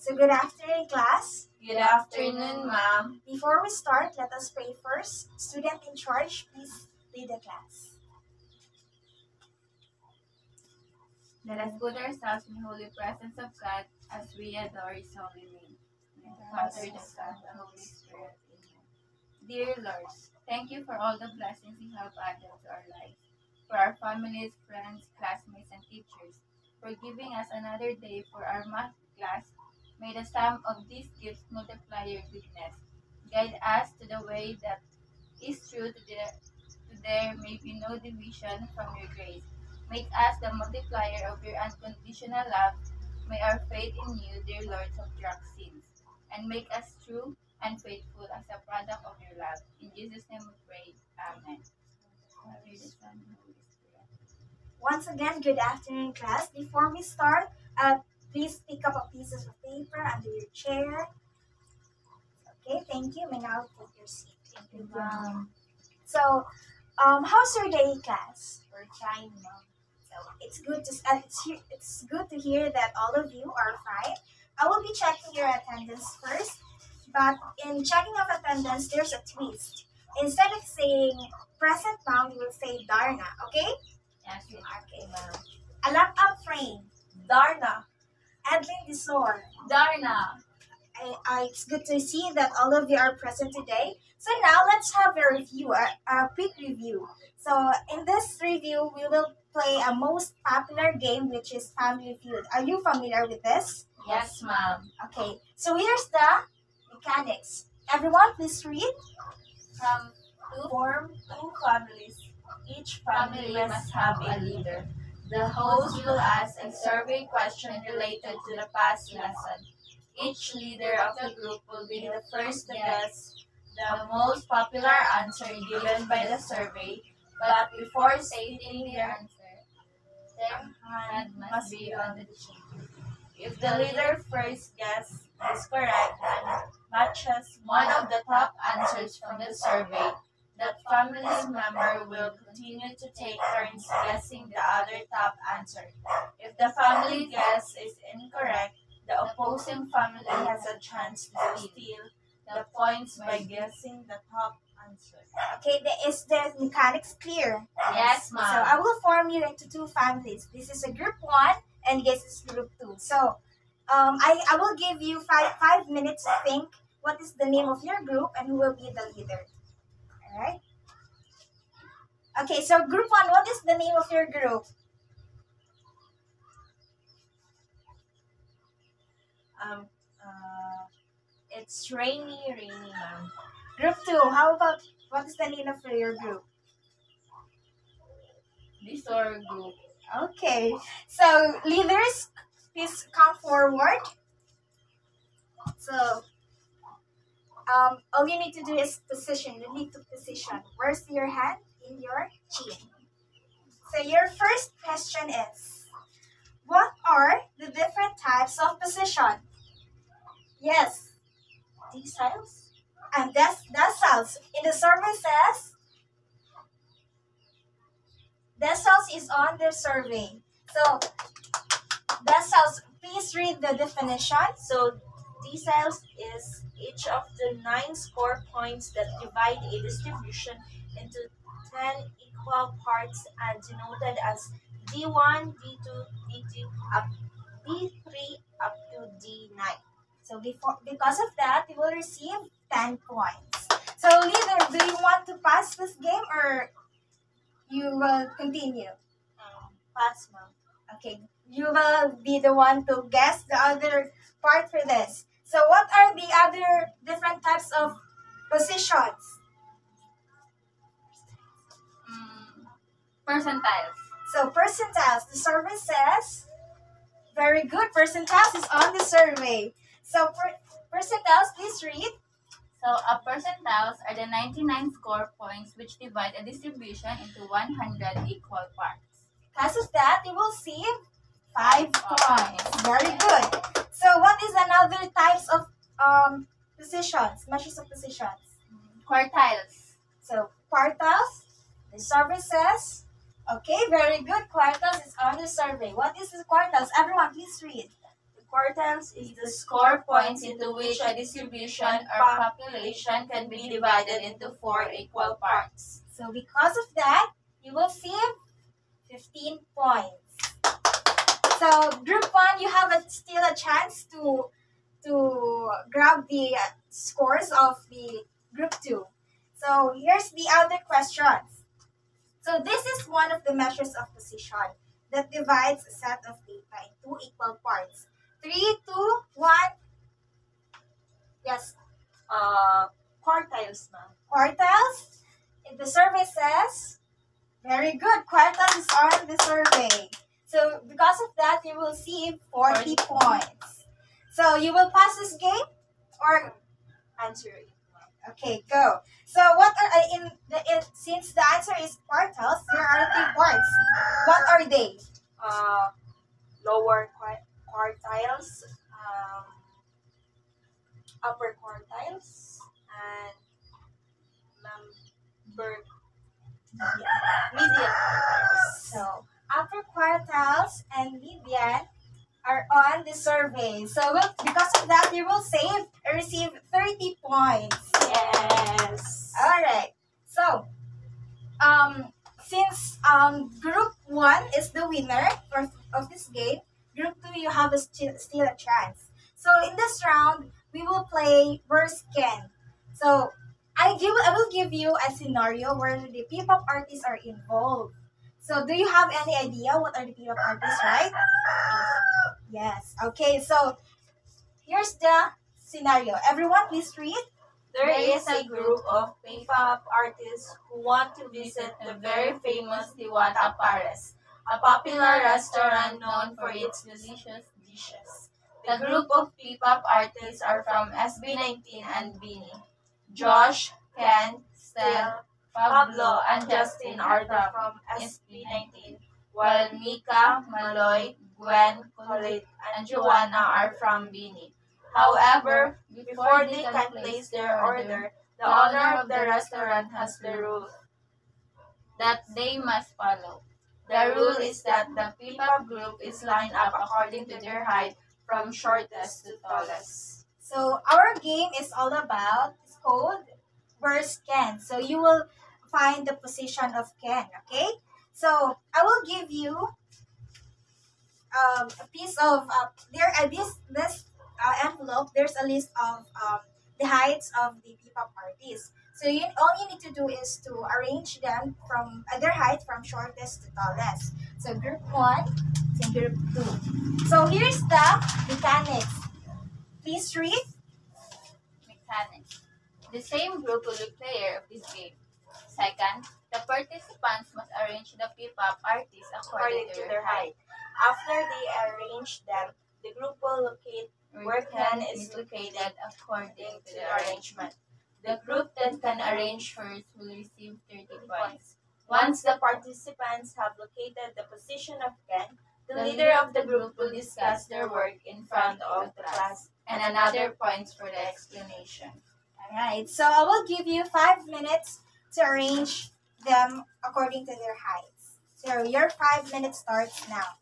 So good afternoon, class. Good afternoon, ma'am. Before we start, let us pray first. Student in charge, please lead the class. Let us put ourselves in the holy presence of God as we adore His holy name. In the Father, the Son, the Holy Spirit. Amen. Dear Lord, thank you for all the blessings you have added to our lives, for our families, friends, classmates, and teachers, for giving us another day for our math class. May the sum of these gifts multiply your goodness. Guide us to the way that is true to there may be no division from your grace. Make us the multiplier of your unconditional love. May our faith in you, dear Lord, subtract sins, and make us true and faithful as a product of your love. In Jesus' name we pray. Amen. Father, the Son, and the Holy Spirit. Once again, good afternoon, class. Before we start, please pick up a piece of paper under your chair. Okay, thank you. May now take your seat. Thank you, ma'am. So, how's your day, class? We're trying, ma'am. So it's good to hear that all of you are fine. I will be checking your attendance first, but in checking of attendance, there's a twist. Instead of saying present ma'am, you will say Darna. Okay? Yes, Okay. ma'am. Alap up frame. Darna. Edlin Disor. Darna. It's good to see that all of you are present today. So now let's have a review, a quick review. So in this review, we will play a most popular game, which is Family Feud. Are you familiar with this? Yes, ma'am. Okay, so here's the mechanics. Everyone, please read. Form two families. Each family must have a leader. The host will ask a survey question related to the past lesson. Each leader of the group will be the first to guess the most popular answer given by the survey, but before stating their answer, their hand must be on the cheek. If the leader first guess is correct and matches one of the top answers from the survey, that family's member will continue to take turns guessing the other top answer. If the family guess is incorrect, the opposing family has a chance to steal the points by guessing the top answer. Okay, is the mechanics clear? Yes, So ma'am. I will form you into two families. This is a group 1 and this is group 2. So I will give you five minutes to think what is the name of your group and who will be the leader. Alright? Okay, so group 1, what is the name of your group? It's rainy, ma'am. Group 2, how about what is the name of your group? Disor group. Okay, so leaders, please come forward. So all you need to do is position. You need to position. Where's your hand? In your chin. So your first question is, what are the different types of position? Yes. Deciles? And decimals. In the survey says, decimals is on the survey. So decimals, please read the definition. So, deciles is each of the 9 score points that divide a distribution into 10 equal parts and denoted as D1, D2, D3 up to D9. So because of that, you will receive 10 points. So leader, do you want to pass this game or you will continue? Pass, ma'am. Okay, you will be the one to guess the other part for this. So what are the other different types of positions? Percentiles. So percentiles, the survey says, very good, percentiles is on the survey. So percentiles, please read. So, percentiles are the 99 score points which divide a distribution into 100 equal parts. Because of that, you will see 5 points. Very good. So what is another types of positions, measures of positions? Quartiles. So quartiles, the survey says, okay, very good. Quartiles is on the survey. What is the quartiles? Everyone, please read. The Quartiles is the score points into which a distribution or population can be divided into 4 equal parts. So because of that, you will save 15 points. So group 1, you have still a chance to grab the scores of the group 2. So here's the other questions. So this is one of the measures of position that divides a set of data in 2 equal parts. 3, 2, 1. Yes. Quartiles na. Quartiles. The survey says, very good. Quartiles is on the survey. So because of that, you will see 40 points. So you will pass this game or Answer it. okay, go. So what are since the answer is quartiles, there are 3 parts. What are they? Lower quartiles, upper quartiles, and median quartiles. So upper quartiles and median are on the survey. So because of that, you will receive 30 points. Yes. All right. So since group 1 is the winner of this game, group 2 you have still a chance. So in this round, we will play Worst Can. So I will give you a scenario where the P-pop artists are involved. So do you have any idea what are the P-pop artists, right? Yes. Okay, so here's the scenario. Everyone please read. There is a group of P-pop artists who want to visit the very famous Diwata Pares, a popular restaurant known for its delicious dishes. The group of P-pop artists are from SB19 and Beanie. Josh, Ken, Stel, Pablo, and Justin are from SB19, while Mika, Maloy, Gwen, Colette, and Joanna are from Beanie. However, before they can place their order, the owner of the restaurant has the rule that they must follow. The rule is that the P-pop group is lined up according to their height from shortest to tallest. So our game is all about, it's called Where's Ken? So you will find the position of Ken, okay? So I will give you a piece of this envelope. There's a list of the heights of the P-pop artists. So all you need to do is to arrange them from their height from shortest to tallest. So group 1 and group 2. So here's the mechanics. Please read. Mechanics. The same group will be player of this game. Second, the participants must arrange the P-pop artists according to their height. After they arrange them, the group will locate where Ken is located according to the arrangement. The group that can arrange first will receive 30 points. Once the participants have located the position of Ken, the leader of the group will discuss their work in front of the class and another points for the explanation. Alright, so I will give you 5 minutes to arrange them according to their heights. So your 5 minutes starts now.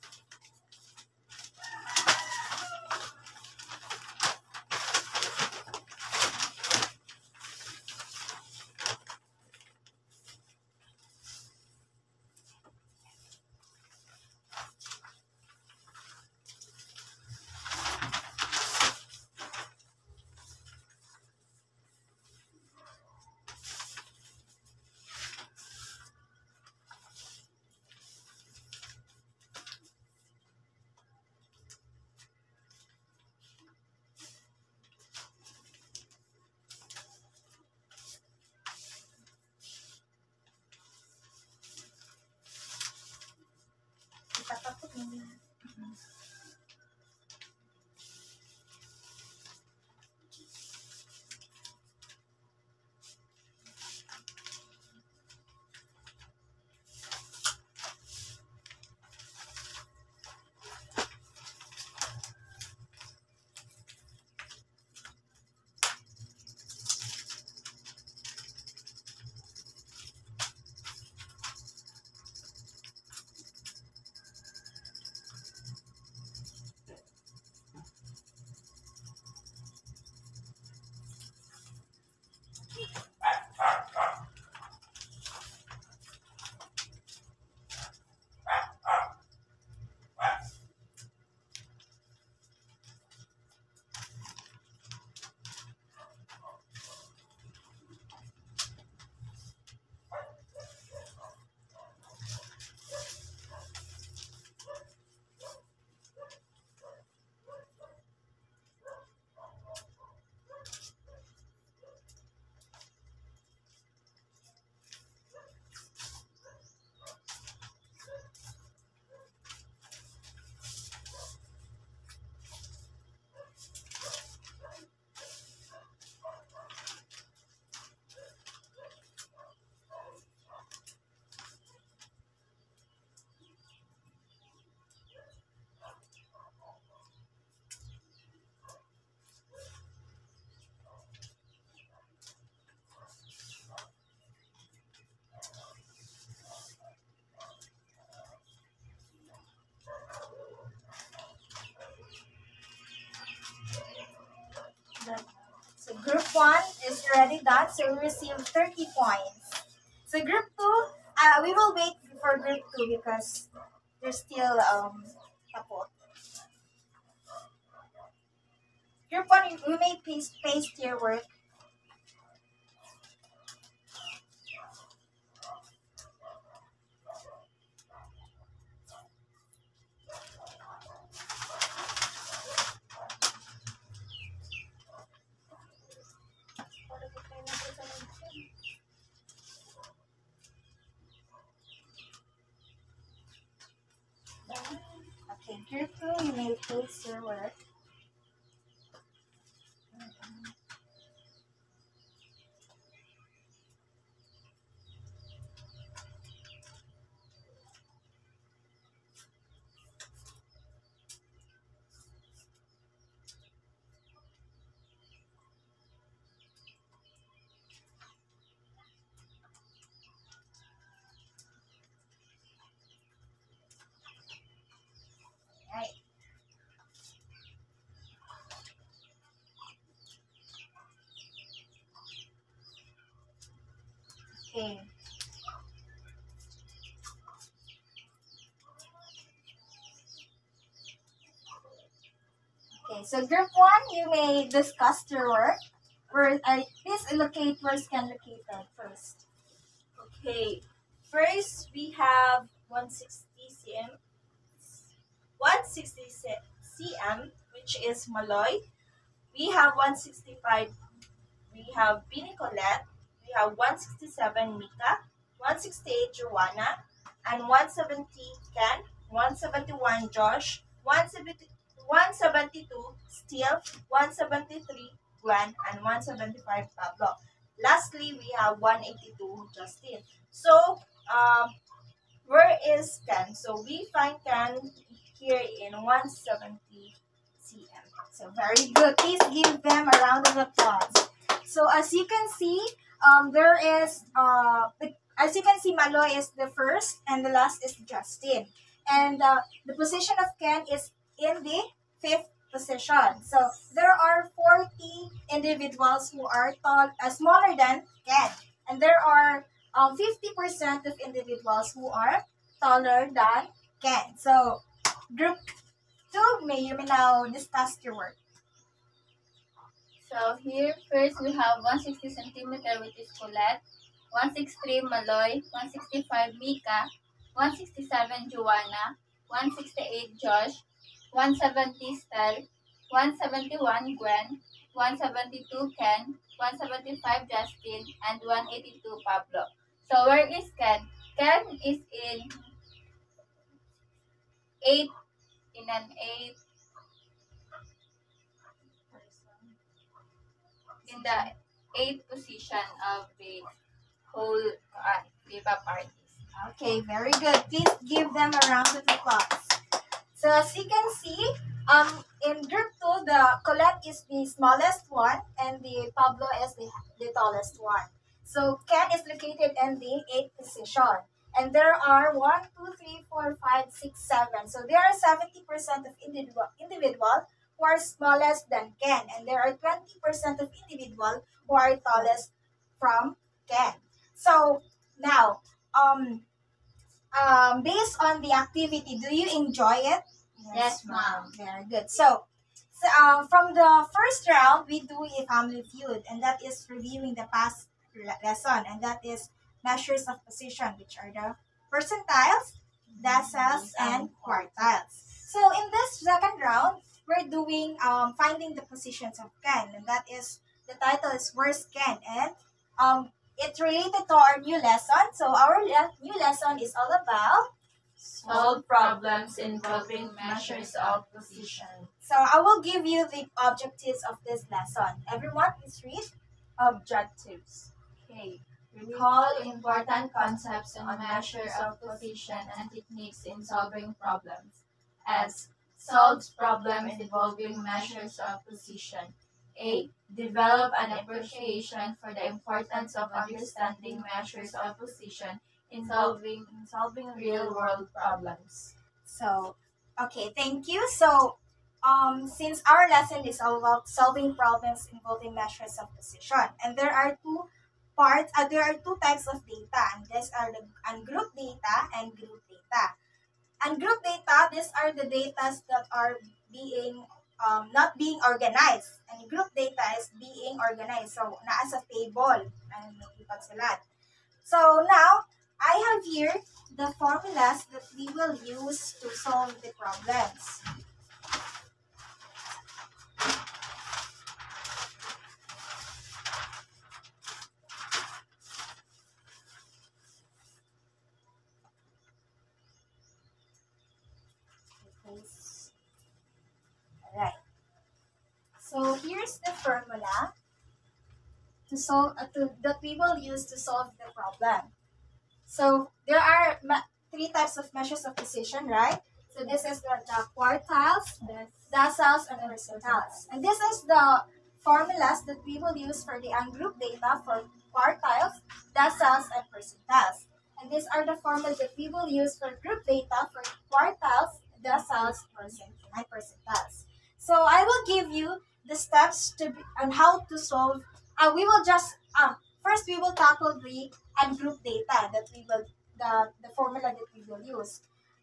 1 is already done, so we receive 30 points. So group 2, we will wait for group 2 because there's still couple. Group 1, we may paste your work. Okay, group 2, you may paste your work. Right. Okay. Okay, so group 1, you may discuss your work. Please locate where scan located first. Okay, first we have 160 cm, 160 cm, which is Maloy. We have 165, we have Bini Colette. We have 167 Mika, 168 Joanna, and 170 Ken, 171 Josh, 172 Steele, 173 Gwen, and 175 Pablo. Lastly, we have 182 Justin. So, where is Ken? So we find Ken here in 170 cm. So very good. Please give them a round of applause. So as you can see, as you can see, Maloy is the first and the last is Justin. And the position of Ken is in the 5th position. So there are 40 individuals who are smaller than Ken. And there are 50% of individuals who are taller than Ken. So group 2, you may now discuss your work. So here first we have 160 cm, which is Colette, 163 Maloy, 165 Mika, 167 Joanna, 168 Josh, 170 Stel, 171 Gwen, 172 Ken, 175 Justin, and 182 Pablo. So where is Ken? Ken is in an 8 in the 8th position of the whole Viva parties. Okay, very good. Please give them a round of applause. So as you can see, in group 2, the Colette is the smallest one and the Pablo is the tallest one. So Ken is located in the 8th position. And there are 1, 2, 3, 4, 5, 6, 7. So there are 70% of individual who are smallest than Ken. And there are 20% of individual who are tallest from Ken. So now, based on the activity, do you enjoy it? Yes, ma'am. Very good. So from the first round, we do a family feud, and that is reviewing the past lesson, and that is measures of position, which are the percentiles, decimals, and quartiles. So in this second round, we're doing finding the positions of Ken, and that is, the title is Where's Ken? And it's related to our new lesson. So our new lesson is all about solve problems involving measures of position. So I will give you the objectives of this lesson. Everyone, please read. Objectives. Okay. Recall important concepts on measures of position and techniques in solving problems. S. Solves problems involving measures of position. A. Develop an appreciation for the importance of understanding measures of position in solving real-world problems. So, okay, thank you. So, since our lesson is all about solving problems involving measures of position, and there are two types of data, and these are the ungrouped data and group data. Ungrouped data, these are the data that are being not being organized, and group data is being organized. So, naa sa table, and ipagsulat. So now, I have here the formulas that we will use to solve the problems. Alright. So here's the formula to solve that we will use to solve the problem. So there are three types of measures of position, right? So this is the quartiles, the decimals, and percentiles. And this is the formulas that we will use for the ungrouped data for quartiles, decimals, and percentiles. And these are the formulas that we will use for group data for quartiles, decimals, and percentiles. So I will give you the steps on how to solve. We will just first we will tackle the ungrouped data that we will the formula that we will use.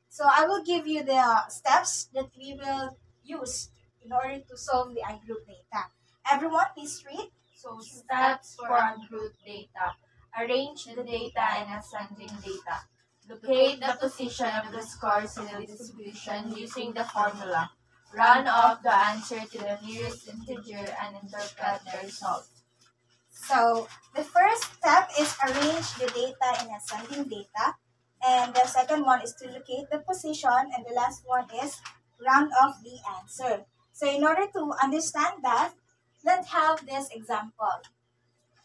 So I will give you the steps that we will use in order to solve the ungrouped data. Everyone, please read. So steps for ungrouped data. Arrange the data in ascending data. Locate the position of the scores in the distribution using the formula. Run off the answer to the nearest integer and interpret the result. So the first step is arrange the data in ascending data. And the second one is to locate the position. And the last one is round off the answer. So in order to understand that, let's have this example.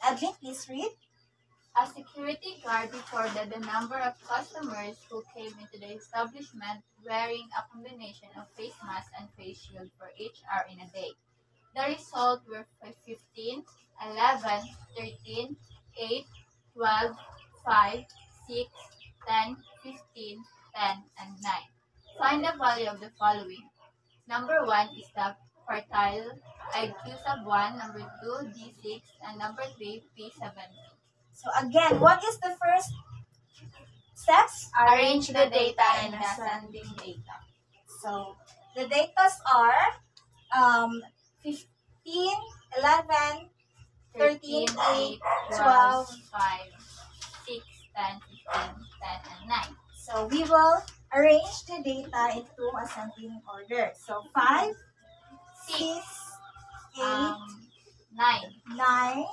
Edwin, please read. A security guard recorded the number of customers who came into the establishment wearing a combination of face mask and face shield for each hour in a day. The result were 15, 11, 13, 8, 12, 5, 6, 10, 15, 10, and 9. Find the value of the following. Number 1 is the quartile, IQ sub 1, number 2, D6, and number 3, P7. So again, what is the first steps? Arrange the data in ascending data. So the datas are 15, 11, 13, 8, 12, 5, 6, 10, 15, 10, and 9. So we will arrange the data into ascending order. So 5, 6, 8, 9, 9,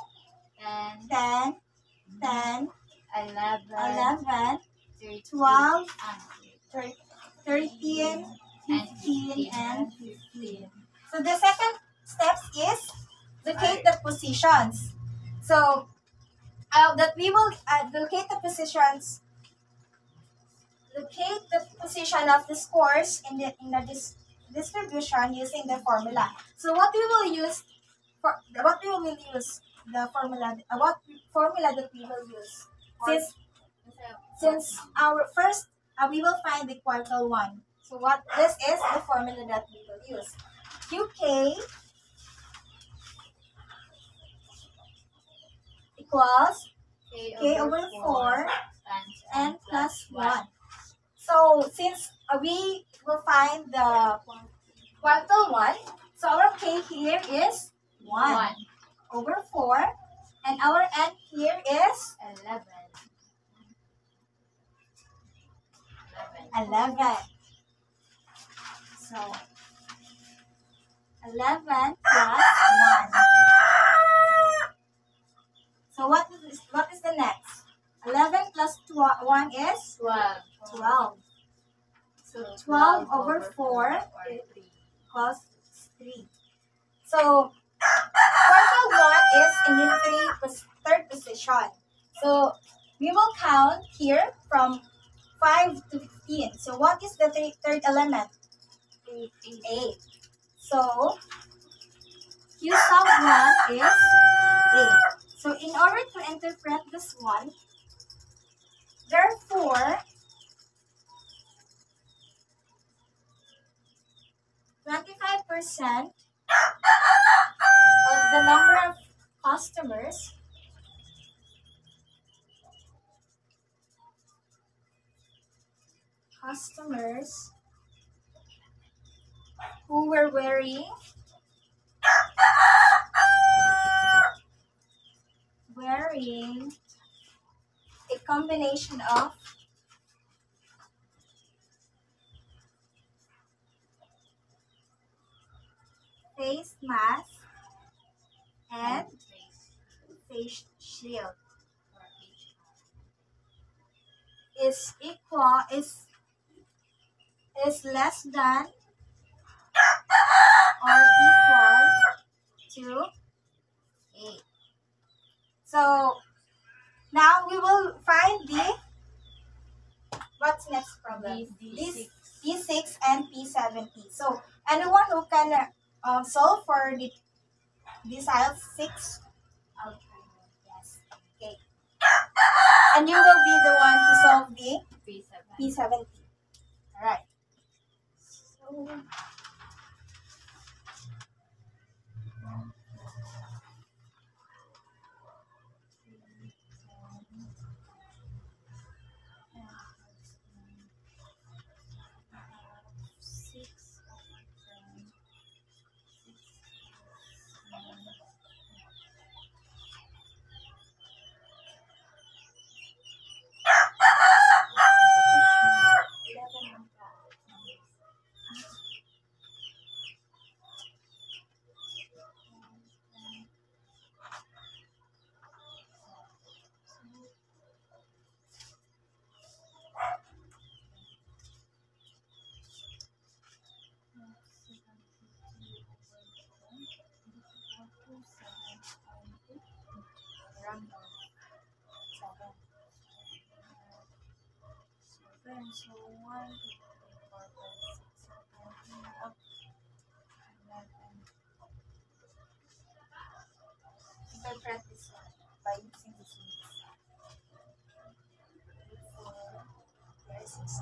10, 10, 11, 11, 13, 12, and 13, 15, and 15. 15. So the second steps is locate the positions. So that we will locate the positions. Locate the position of the scores in the distribution using the formula. So what we will use the formula. What formula that we will use? Since our first we will find the quartile one. So what this is the formula that we will use. QK equals K over 4 n plus 1. So since we will find the quartile one, so our K here is 1 over 4, and our n here is 11. So 11 plus 1. So what is the next? 11 plus 1 is 12. So 12 over 4 equals 3. So quartile 1 is in the third position. So we will count here from 5 to 15. So what is the third element? 8. So Q sub 1 is 8. So in order to interpret this one, therefore 25% of the number of customers who were wearing a combination of face mask and face shield is less than or equal to 8. So now we will find what's next problem? P6 and P7P. So anyone who can solve for the decile 6? Yes. Okay. And you will be the one to solve the P7P. Alright. So so 1, 2, 3, 4, 5, 6, 7, 8, 9, 10. Interpret this one by using this one. 4, 6.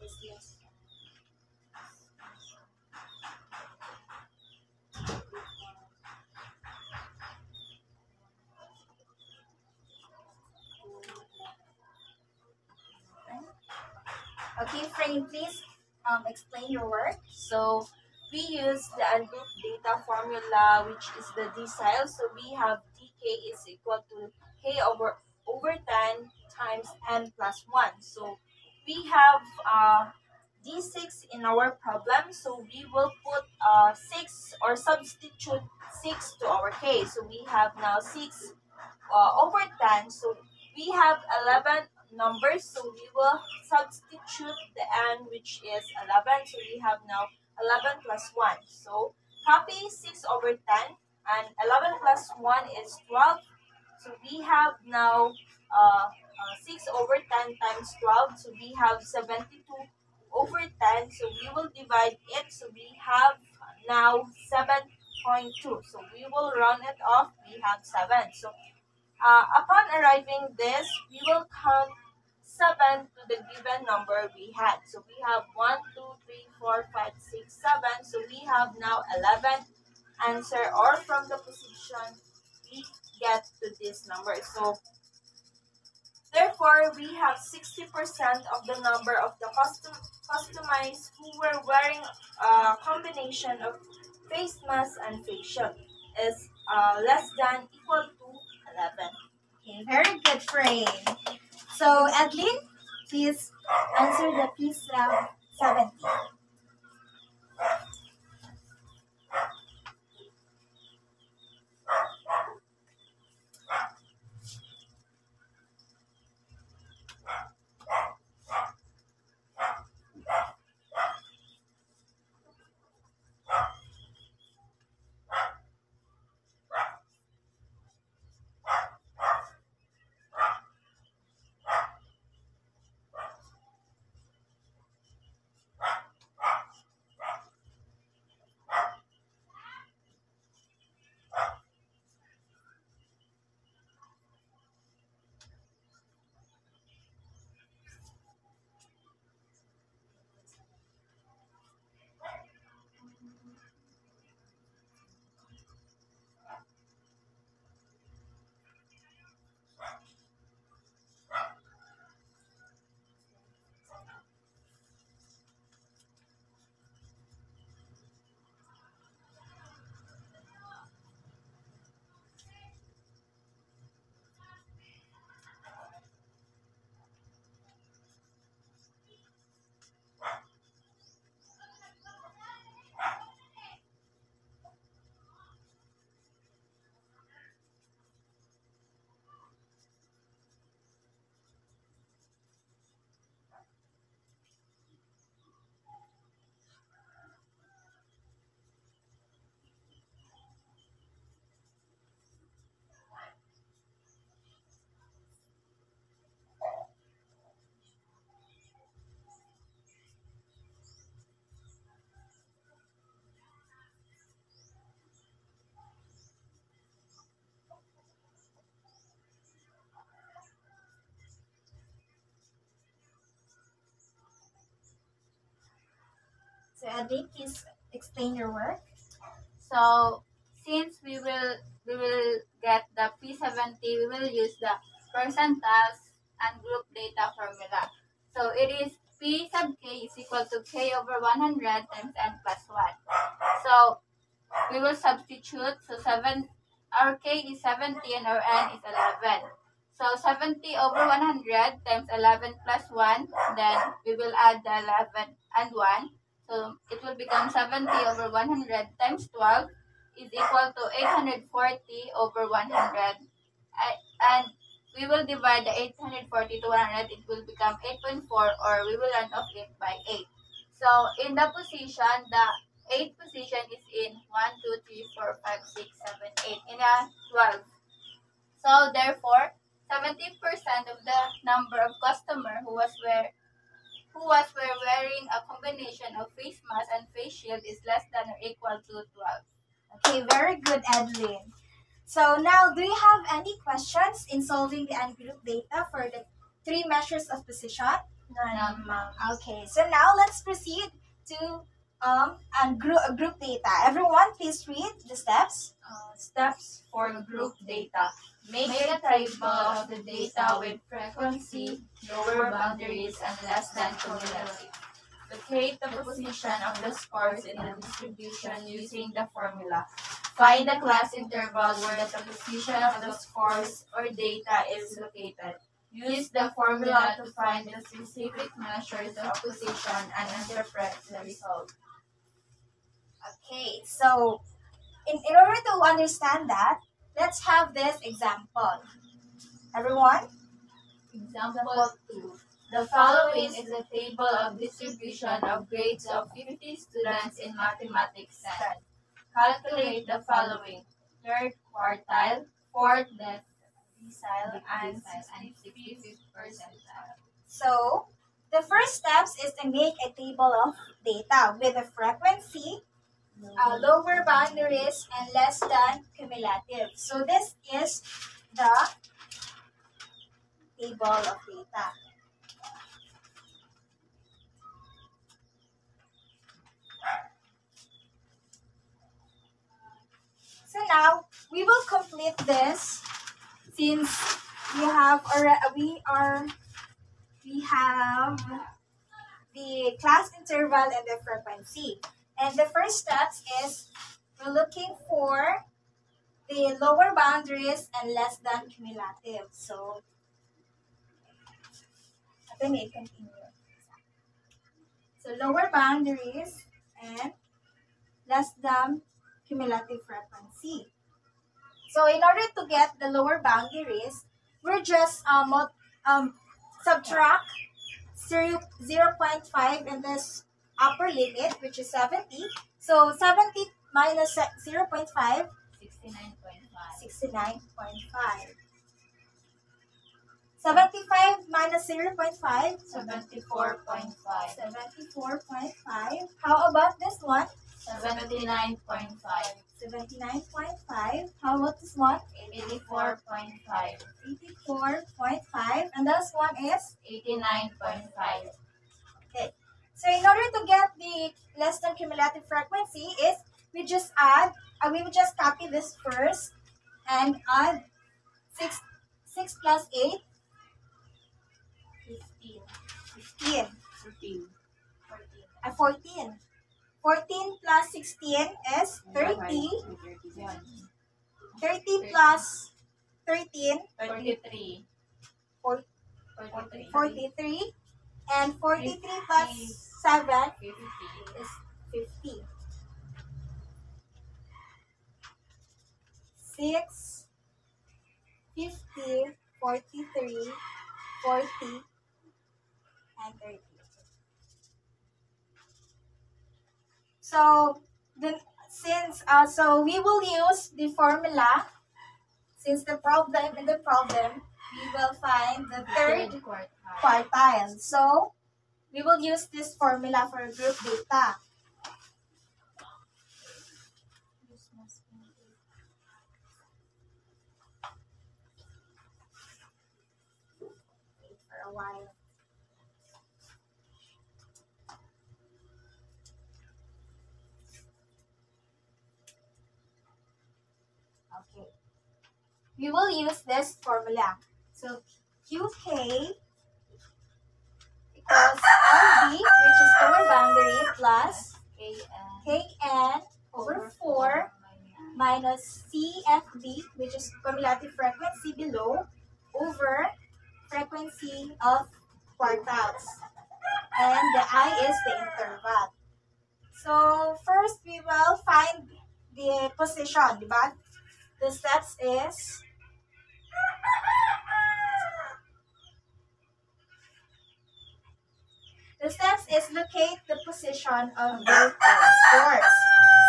Is less. Okay, Frame, please explain your work. So we use the ungrouped data formula, which is the decile. So we have dk is equal to k over 10 times n plus 1. So we have d6 in our problem. So we will put 6 or substitute 6 to our k. So we have now 6 over 10. So we have 11 numbers. So we will substitute the n, which is 11. So we have now 11 plus 1. So copy 6 over 10 and 11 plus 1 is 12. So we have now 6 over 10 times 12. So we have 72 over 10. So we will divide it. So we have now 7.2. So we will round it off. We have 7. So upon arriving this, we will count 7 to the given number we had. So we have 1, 2, 3, 4, 5, 6, 7. So we have now 11 answer, or from the position we get to this number. So therefore, we have 60% of the number of the customized who were wearing a combination of face mask and face shield is less than equal to 11. Okay, very good, Frame. So, Edlin, please answer the P70. So, Edlin, please explain your work. So since we will get the P70, we will use the percentiles and group data formula. So it is P sub k is equal to k over 100 times n plus 1. So we will substitute. So our k is 70 and our n is 11. So 70 over 100 times 11 plus 1, then we will add the 11 and 1. So it will become 70 over 100 times 12 is equal to 840 over 100. And we will divide the 840 to 100. It will become 8.4, or we will round off it by 8. So in the position, the 8th position is in 1, 2, 3, 4, 5, 6, 7, 8 in a 12. So therefore, 70% of the number of customer who was wearing a combination of face mask and face shield is less than or equal to 12. Okay, very good, Edlin. So now, do you have any questions in solving the ungrouped data for the three measures of position? None, ma'am. Okay, so now let's proceed to group data. Everyone, please read the steps. Steps for group data. Make a table of the data with frequency, lower boundaries, and less than cumulative. Locate the position of the scores in the distribution using the formula. Find the class interval where the position of the scores or data is located. Use the formula to find the specific measures of position and interpret the result. Okay, so in order to understand that, let's have this example. Everyone? Example 2. The following is a table of distribution of grades of 50 students in mathematics 10. Calculate the following: third quartile, fourth decile, and 65th percentile. So, the first steps is to make a table of data with a frequency, lower boundaries, and less than cumulative. So, this is the table of data. So now we will complete this since we have the class interval and the frequency. And the first steps is we're looking for the lower boundaries and less than cumulative. So Let me continue. So lower boundaries and less than cumulative frequency. So in order to get the lower boundaries, we're just subtract 0.5 in this upper limit, which is 70. So 70 minus 0.5, 69.5. 69.5. 75 minus 0.5, 74.5. 74.5. How about this one? 79.5. 79.5. How about this one? 84.5. 84.5. And this one is? 89.5. Okay. So in order to get the less than cumulative frequency is we just add, we will just copy this first and add 6 plus 8. 15. 14. 14 plus 16 is 30. 30 plus 13, 43. 43. And 43 plus 7 is 50. 6, 50, 43, 40, and 30. So then, so we will use the formula. Since the problem we will find the third quartile. So we will use this formula for group data. Wait for a while. Okay. We will use this formula. So QK equals LB, which is lower boundary, plus KN over 4 minus CFB, which is cumulative frequency below, over frequency of quartiles. And the I is the interval. So first we will find the position, diba? The steps is locate the position of the scores.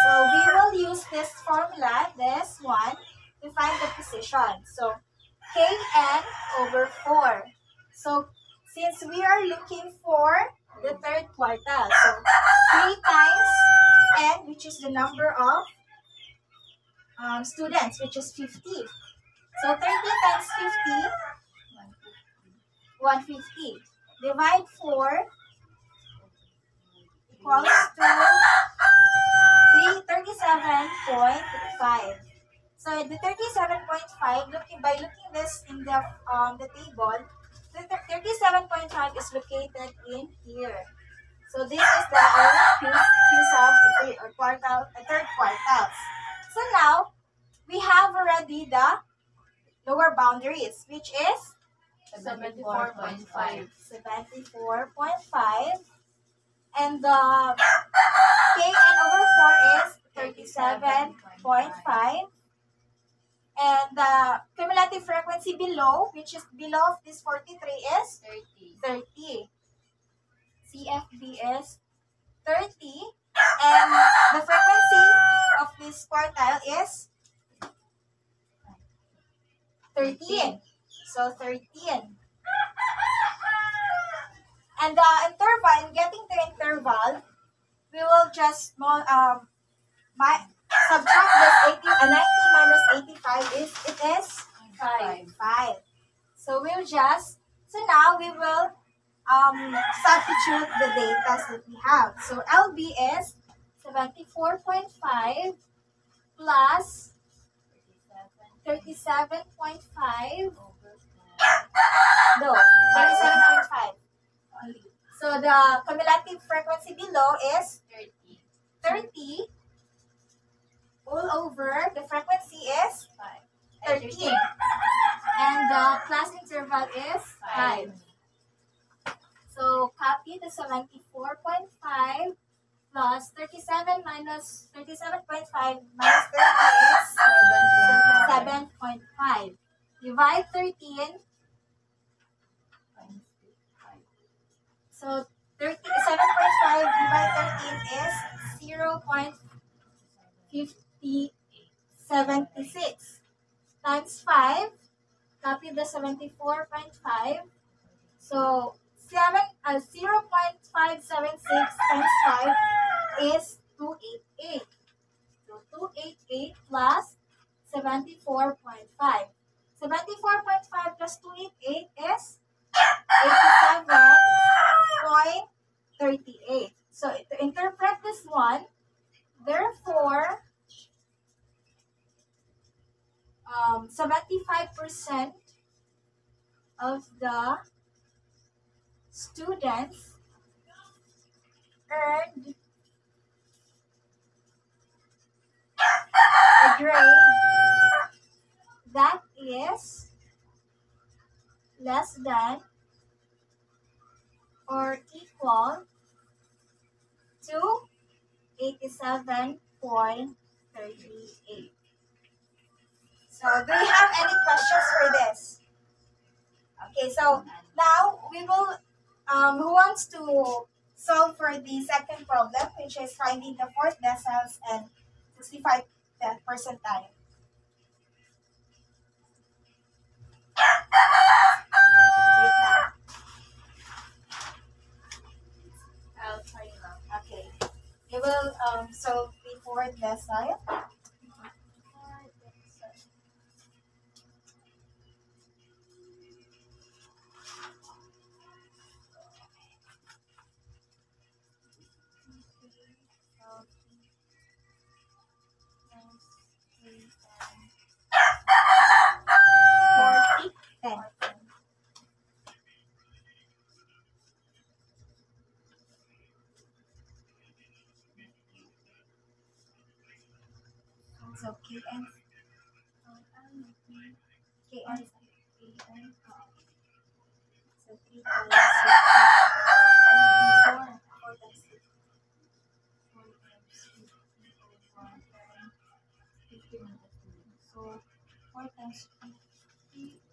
So we will use this formula, this one, to find the position. So Kn over 4. So since we are looking for the third quartile, so 3 times n, which is the number of students, which is 50. So 30 times 50, 150. Divide 4 equals to 37.5. So the 37.5, by looking this in the table, the 37.5 is located in here. So this is the Q sub third quartiles. So now we have already the lower boundaries, which is 74.5. 74.5. And the Kn over 4 is 37.5. And the cumulative frequency below, which is below this 43, is 30. CFB is 30. And the frequency of this quartile is 13. So 13. And the interval, in getting the interval, we will just subtract this 90 minus 85 is 5. So now we will substitute the data that we have. So LB is 74.5 plus 37.5. No, 37.5 only. So the cumulative frequency below is 30 all over the frequency is 13. And the class interval is 5. So copy the 74.5 plus 37 minus 37.5 minus 30 is 7.5. Divide 13. So 7.5 divided 13 is 0.5076 times 5. Copy the 74.5. So 0.576 times 5 is 288. So 288 plus 74.5. 74.5 plus 288 is 87.38. So to interpret this one, therefore, 75% of the students earned a grade that is less than or equal to 87.38. So, do you have any questions for this? Okay, so now we will, who wants to solve for the second problem, which is finding the fourth decimals and 65 percentile? Wait lang. I'll try now. Okay. We will solve the fourth decile. So KN. So 3 times 6. I mean 4 times 6. 4 times 50 over 10. So 4 times 50 is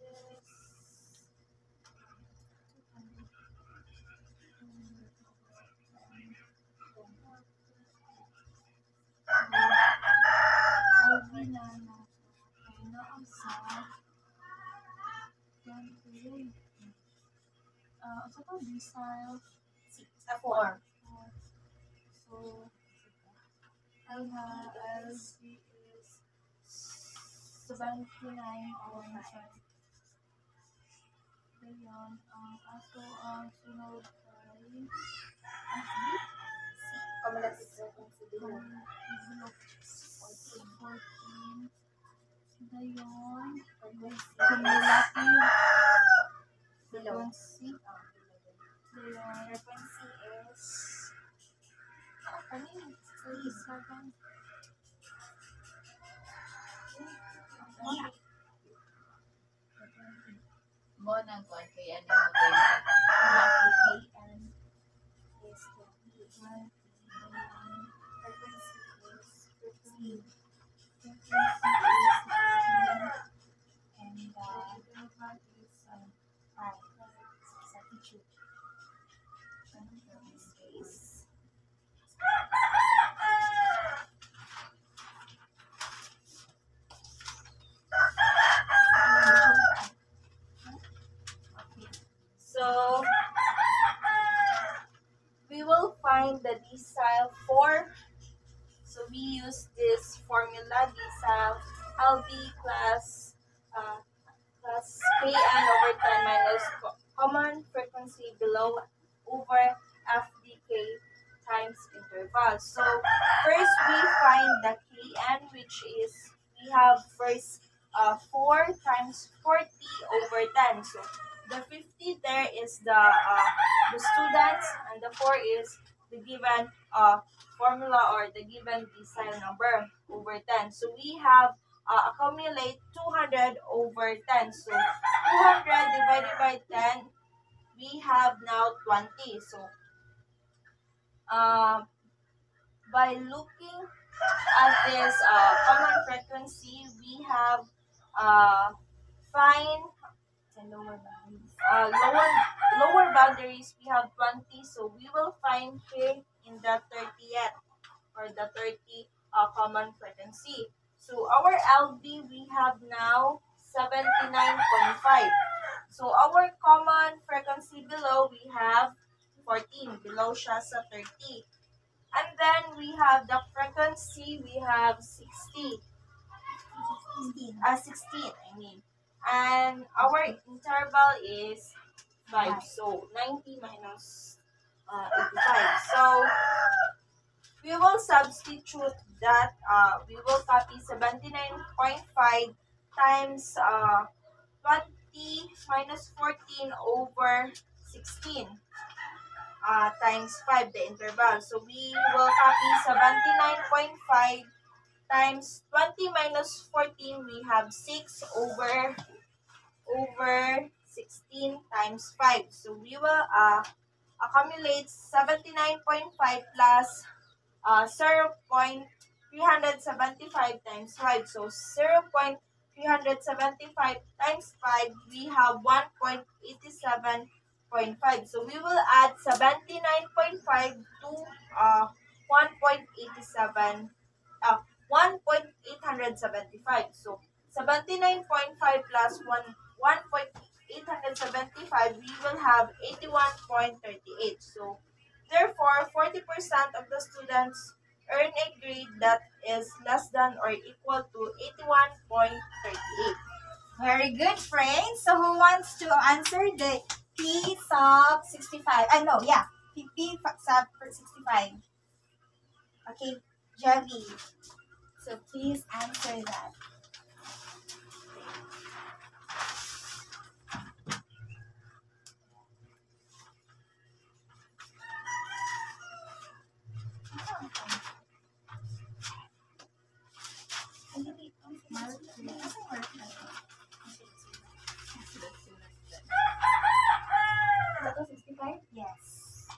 4. So LC is 79.5. Ngayon, ato ang sunod ay cumulative frequency 14. Ngayon, cumulative frequency. Ngayon, frequency is 37. Mo nang kuan kay ano mo kayo. KN is 21. Frequency is 15. Frequency is 16. And interval is 5. Substitute. In this case. So, we will find the decile 4. So, we use this formula, decile LB plus Kn over 10 minus common frequency below over FDK times interval. So, first we find the Kn, which is, we have first 4 times 40 over 10. So, the 50 there is the students, and the 4 is the given formula or the given decile number over 10. So we have accumulate 200 over 10. So 200 divided by 10, we have now 20. So, by looking at this common frequency, we have find lower boundaries. We have 20, so we will find here in the 30th or the 30 common frequency. So our LB we have now 79.5. So our common frequency below we have 14, below siya sa 30. And then we have the frequency, we have 60. 16, I mean. And our interval is 5. So 90 minus 85. So we will substitute that. We will copy 79.5 times 20 minus 14 over 16. Times 5, the interval. So we will copy 79.5 times 20 minus 14, we have 6 over 16 times 5. So we will accumulate 79.5 plus 0.375 times 5. So 0.375 times 5, we have 1.87.5. So we will add 79.5 to 1.87 1.875. So 79.5 plus 1.875, we will have 81.38. So therefore, 40% of the students earn a grade that is less than or equal to 81.38. Very good, friends. So who wants to answer the P sub 65? No, yeah. P sub 65. Okay, Javi. So please answer that. Yes.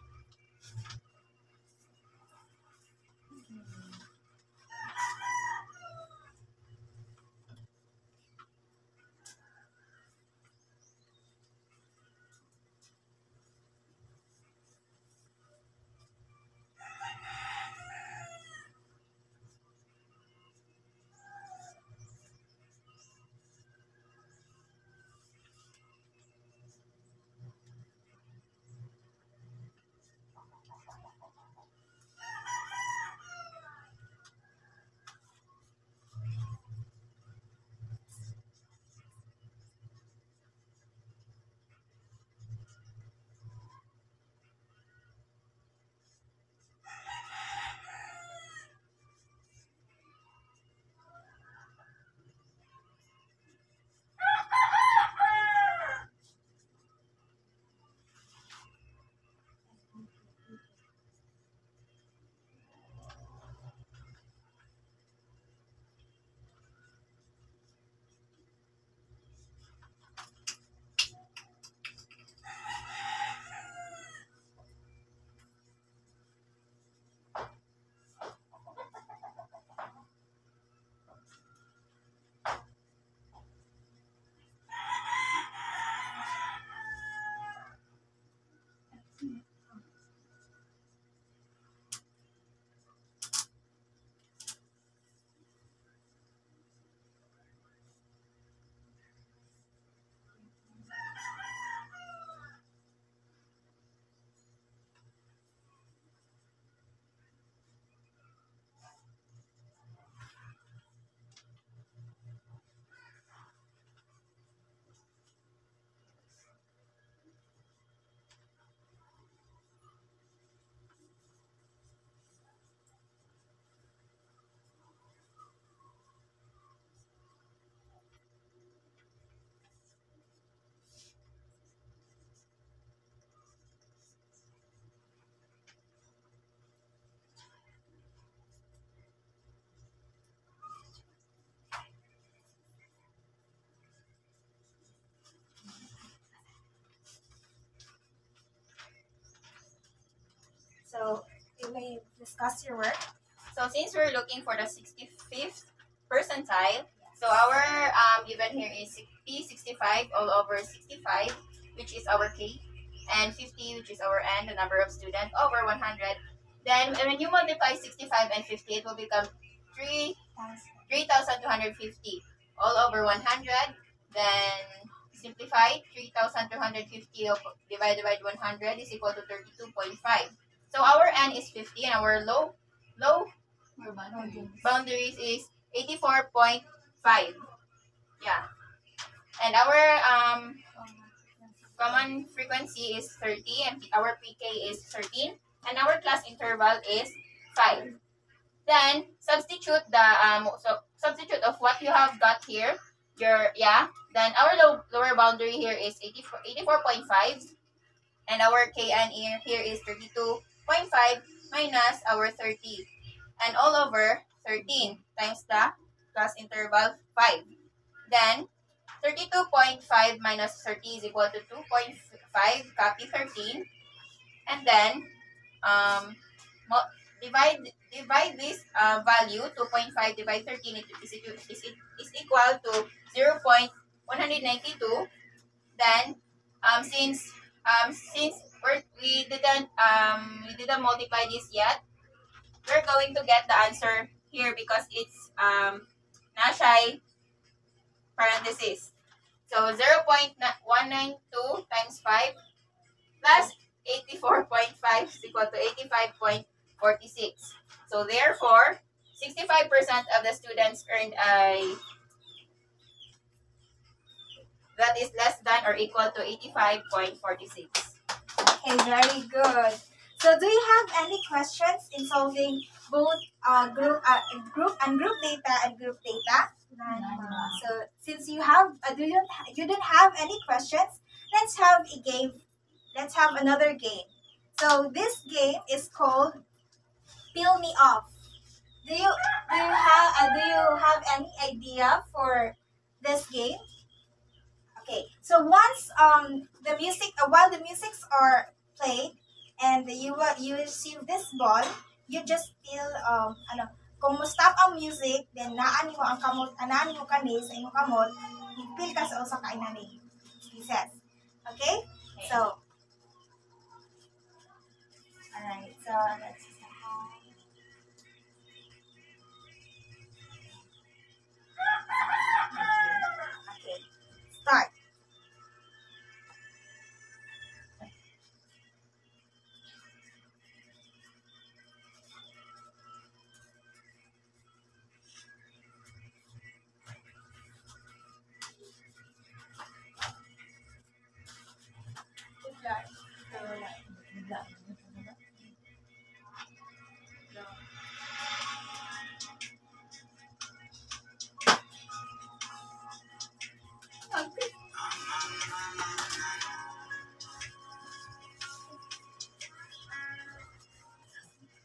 So you may discuss your work. So since we're looking for the 65th percentile, so our given here is P65 all over 65, which is our K, and 50, which is our N, the number of students, over 100. Then when you multiply 65 and 50, it will become 3,250 all over 100. Then simplify 3,250 divided by 100 is equal to 32.5. So our N is 50 and our low boundaries is 84.5. Yeah. And our common frequency is 30 and our PK is 13 and our class interval is 5. Then substitute the substitute of what you have got here. Then our lower boundary here is 84.5 and our KN here is 32.5 minus our 30 and all over 13 times the class interval 5. Then 32.5 minus 30 is equal to 2.5, copy 13. And then divide this value, 2.5 divided 13 is equal to 0.192. Then since we didn't multiply this yet, we're going to get the answer here because it's Nashai parenthesis. So 0.192 times 5 plus 84.5 is equal to 85.46. So therefore, 65% of the students earned that is less than or equal to 85.46. Okay, very good. So do you have any questions in solving both group data and group data? So since you didn't have any questions, let's have a game. Let's have another game. So this game is called Peel Me Off. Do you have any idea for this game? Okay. So once while the musics are played and you receive this ball, you just peel kung mo-stop ang music, then naani mo ang kamot, anaani mo kani sa imong kamot, ipil ka sa usa ka inani pieces. Okay? So, alright, so let's okay, start.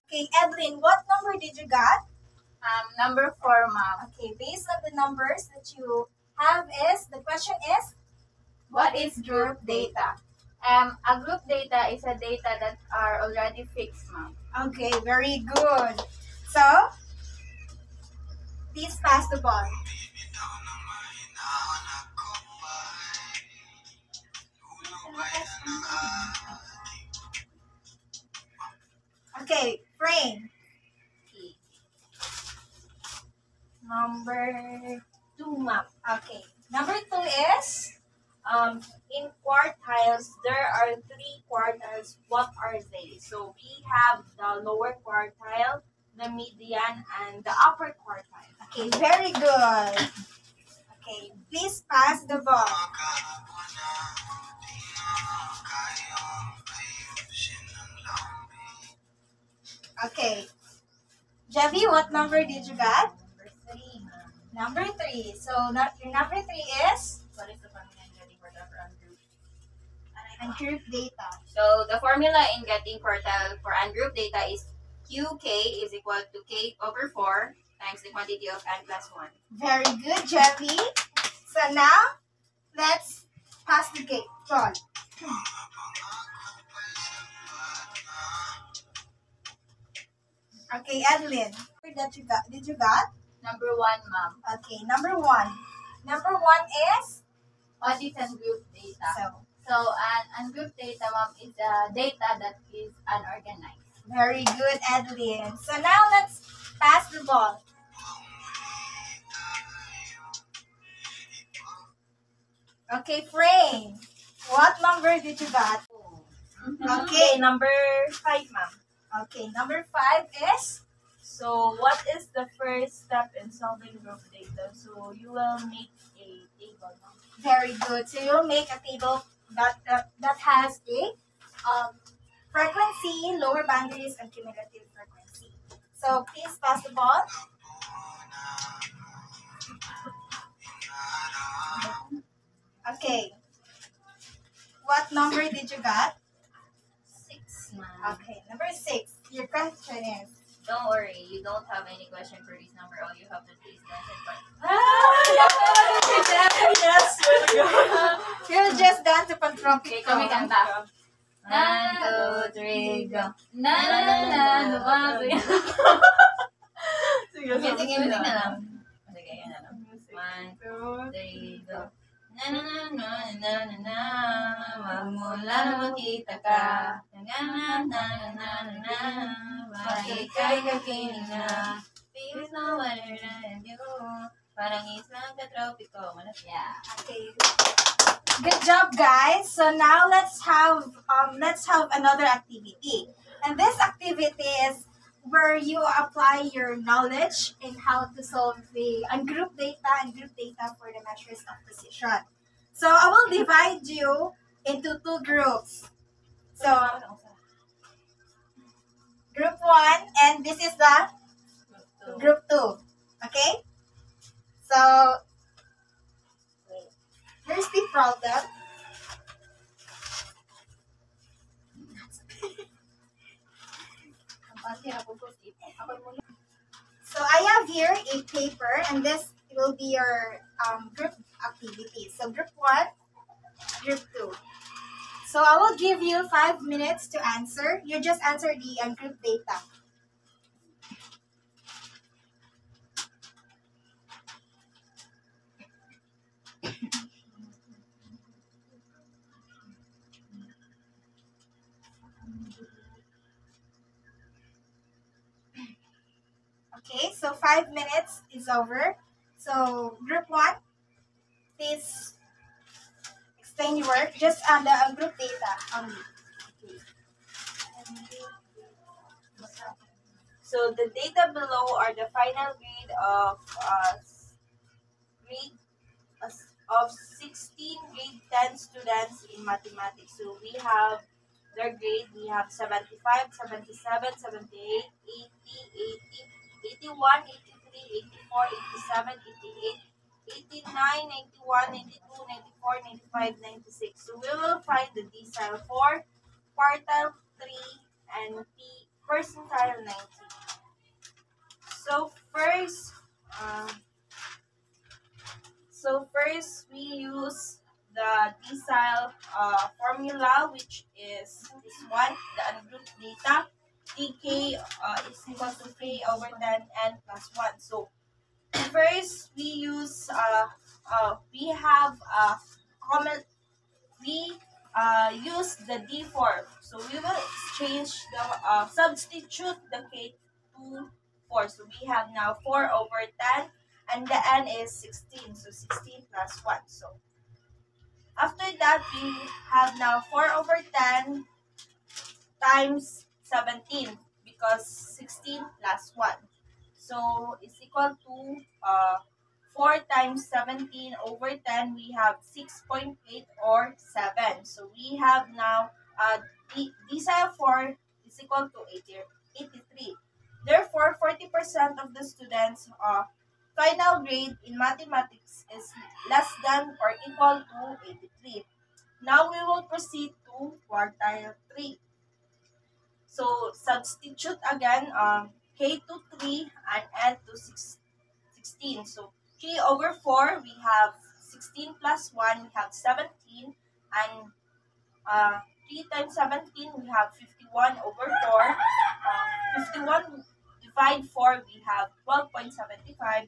Okay, Edwin, what number did you got? Number 4, ma'am. Okay, based on the numbers that you have the question is? What is group data? A group data is a data that are already fixed, ma'am. Okay, very good. So, please pass the ball. Okay, frame. Number 2, ma'am. Okay. Number 2 is? In quartiles, there are 3 quartiles. What are they? So we have the lower quartile, the median, and the upper quartile. Okay, very good. Okay, please pass the ball. Okay. Javi, what number did you got? Number 3, ma'am. Number 3. So, your number 3 is? What is the formula in getting quartile for ungroup? Ungroup data. So the formula in getting quartile for ungroup data is QK is equal to K over 4 times the quantity of n plus 1. Very good, Javi. So now, let's pass the ball. Okay, Adeline. Did you got? Number 1, ma'am. Okay, number 1. Number 1 is? Audit and group data. So, So, an group data, ma'am, is data that is unorganized. very good, Adeline. So now let's pass the ball. Okay, Frame. What number did you got? Okay, number 5, ma'am. Okay, number 5 is? So, what is the first step in solving group data? So, you will make a table, ma'am. Very good. So you'll make a table that has a frequency, lower boundaries, and cumulative frequency. So please pass the ball. Okay. What number did you got? 6, ma'am. Okay, number 6. Your question is? Don't worry, you don't have any question for this number. All you have to do is dance and part. Yes, very good. You're just done to pantropic. Okay, kami kanta. 1, 2, 3, go. Na na na na, lumabay. Sige, Sige, sige. na lang. Sige, yan na lang. 1, 2, 3, go. Na na na na na na na, magmula na makita ka. Na na na na na na na, para ika'y kapiling na. Feels no other than you, parang isang katropiko. Yeah. Okay. Good job, guys. So now let's have another activity. And this activity is where you apply your knowledge in how to solve the ungroup data and group data for the measures of position. So I will divide you into 2 groups. So group 1 and this is the group 2. Okay? So here's the problem. So I have here a paper and this will be your group activity. So group 1, group 2. So I will give you 5 minutes to answer. You just answer the group data. Okay, so 5 minutes is over. So group 1, please explain your work just on the group data only. So the data below are the final grade of 16 grade 10 students in mathematics. So we have their grade. We have 75, 77, 78, 80, 81, 83, 84, 87, 88, 89, 91, 92, 94, 95, 96. So we will find the decile 4, quartile 3, and percentile 90. So first we use the decile formula, which is this one, the ungrouped data. dk is equal to k over 10 n plus 1. So first we use we have use the d4. So we will exchange the substitute the k to 4. So we have now 4 over 10 and the n is 16. So 16 plus 1. So after that we have now 4 over 10 times 17 because 16 plus 1. So it's equal to 4 times 17 over 10. We have 6.8 or 7. So we have now decile 4 is equal to 83. Therefore, 40% of the students' final grade in mathematics is less than or equal to 83. Now we will proceed to quartile 3. So substitute again k to 3 and n to 16. So 3 over 4, we have 16 plus 1, we have 17. And 3 times 17, we have 51 over 4. 51 divide 4, we have 12.75.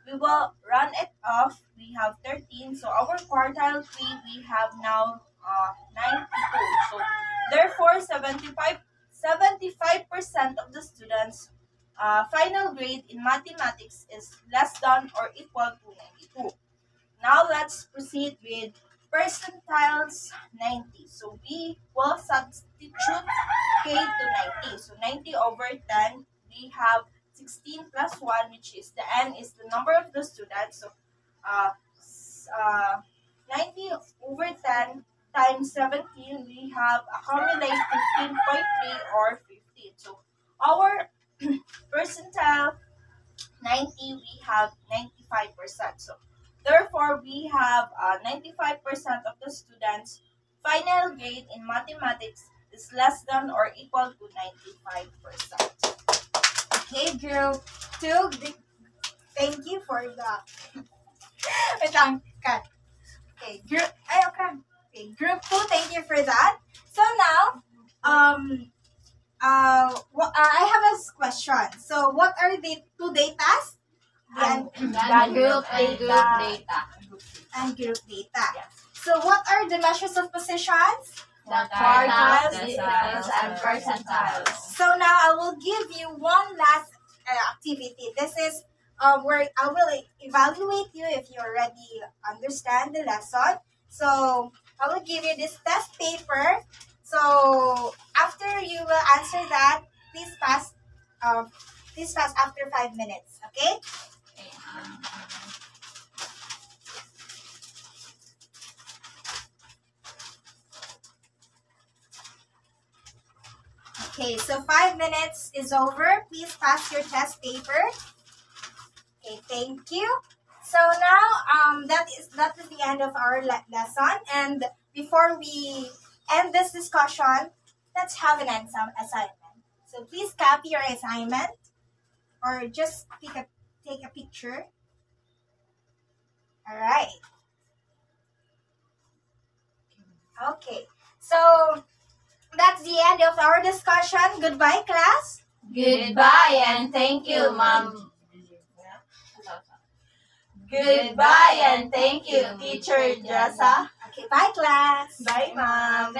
We will run it off. We have 13. So our quartile 3, we have now 92. So therefore, 75% of the students' final grade in mathematics is less than or equal to 92. Now let's proceed with percentiles 90. So we will substitute K to 90. So 90 over 10, we have 16 plus 1, which is the n is the number of the students. So 90 over 10 times 17, we have accumulate 15.3 or 15. So our percentile 90, we have 95%. So therefore, we have 95% of the students' final grade in mathematics is less than or equal to 95%. Okay, group 2. Thank you for the... Wait lang, cut. Okay, group... Okay, group 2, thank you for that. So now, I have a question. So, what are the 2 datas? The group and group data. And group data. Yes. So, what are the measures of positions? The quartiles, decimals, and percentiles. So now I will give you one last activity. This is where I will evaluate you if you already understand the lesson. So I will give you this test paper. So after you will answer that, please pass after 5 minutes. Okay? Okay, so 5 minutes is over. Please pass your test paper. Okay, thank you. So now that is the end of our lesson. And before we end this discussion, let's have an assignment. So please copy your assignment or just take a picture. All right. Okay. So that's the end of our discussion. Goodbye, class. Goodbye and thank you, Mom. Goodbye and thank you, Teacher Jessa. Okay, bye, class. Bye, ma'am.